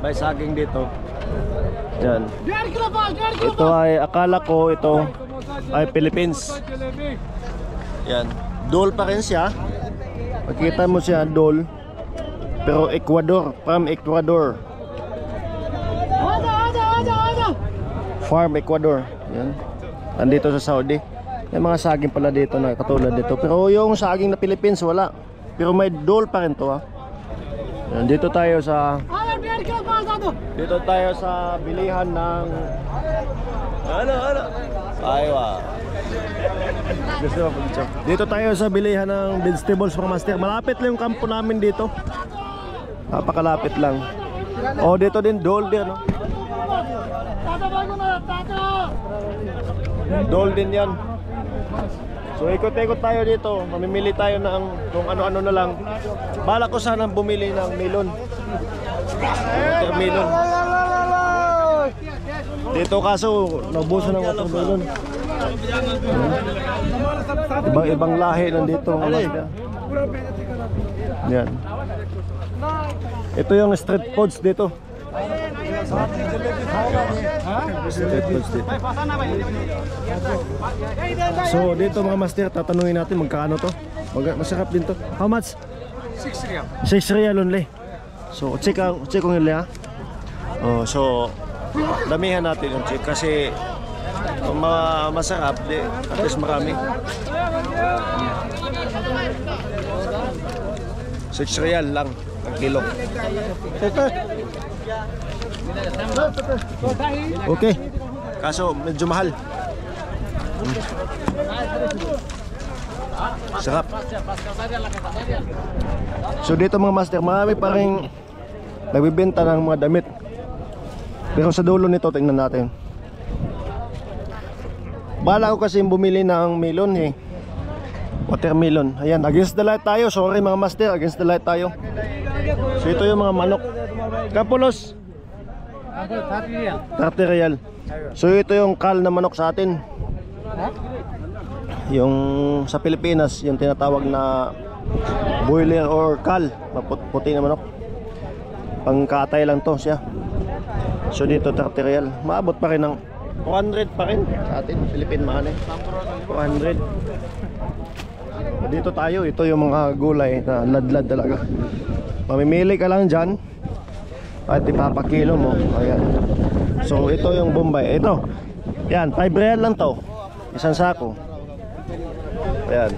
May saging dito. Yan. Ito ay, akala ko ito ay Philippines. Yan. Dole pa rin siya. Makita mo siya, dole. Pero Ecuador, from Ecuador. Farm Ecuador. Yan. Andito sa Saudi. May mga saging pala dito na katulad dito. Pero yung saging na Philippines wala. Pero may dole pa rin to ha. Yan. Dito tayo sa bilihan ng aywa. Dito tayo sa bilihan ng vegetables mga master. Malapit lang yung kampo namin dito. Napakalapit lang. Oh, dito din dole din, no? Dole din yan. So ikot-ikot tayo dito. Mamimili tayo ng kung ano-ano na lang. Bala ko sanang bumili ng melon. Watermelon. Dito kaso naubusan ng watermelon. Ibang-ibang lahi nandito mga master. Yan. Ito yung street foods dito. Street foods dito. So dito mga master, tatanungin natin magkano to. Masarap din to. How much? 6 riyal. 6 riyal only. So check kung nila ha. Oh, so damihan natin yung check kasi kung masarap di at least marami. 6 riyal lang ang kilo. Okay. Kaso medyo mahal. Sarap. So dito mga master, marami pa rin nagbibenta ng mga damit. Pero sa dulo nito, tingnan natin. Bala ko kasi bumili ng melon eh. Watermelon. Ayan, against the light tayo. Sorry mga master, against the light tayo. So ito yung mga manok. Kapulos 30 real. So ito yung kal na manok sa atin. Yung sa Pilipinas, yung tinatawag na boiler or kal, puti na manok. Pangkatay lang to siya. So dito 30 real. Maabot pa rin ng 400 pa rin sa atin, Philippine money. 400. Dito tayo, ito yung mga gulay na ladlad talaga. Mamimili ka lang dyan at ipapakilo mo. Ayan. So ito yung Bombay. Ito, yan, 5 real lang to. Isang sako. Ayan.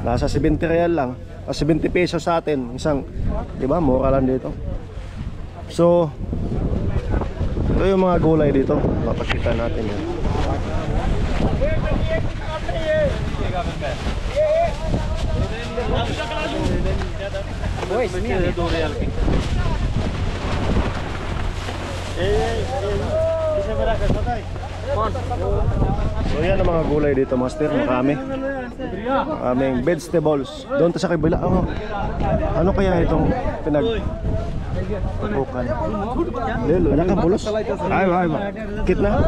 Nasa 70 real lang. 70 pesos sa atin. Isang, di ba, mura lang dito. So ito yung mga gulay dito. Papakita natin yan. So yan ang mga gulay dito master. Marami. Maraming vegetables. Doon ta sa kabila. Oh. Ano kaya itong bukan. Lelo, ada kan bolos? Ayo, ayo. Kitna?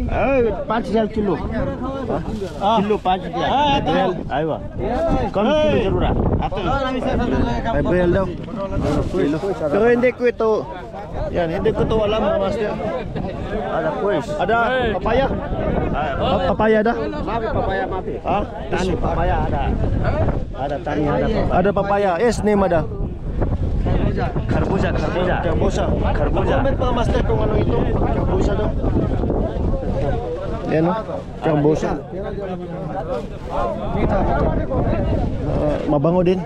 Ayo, 5 real kilo. Kilo 5 real. Ayo. Kam kilo जरूर है. 5 real daw. Kilo. Pero hindi ko ito. Yan, hindi ko to alam mga master. Ada pues. Ada papaya. Papaya ada? Mafi papaya mafi. Ah, tani papaya ada. Ada tani ada. Ada papaya. Yes, name ada. Kharbuza. Comment mga master kung ano ito. Kharbuza daw. Yan o. Kharbuza. Mabango din.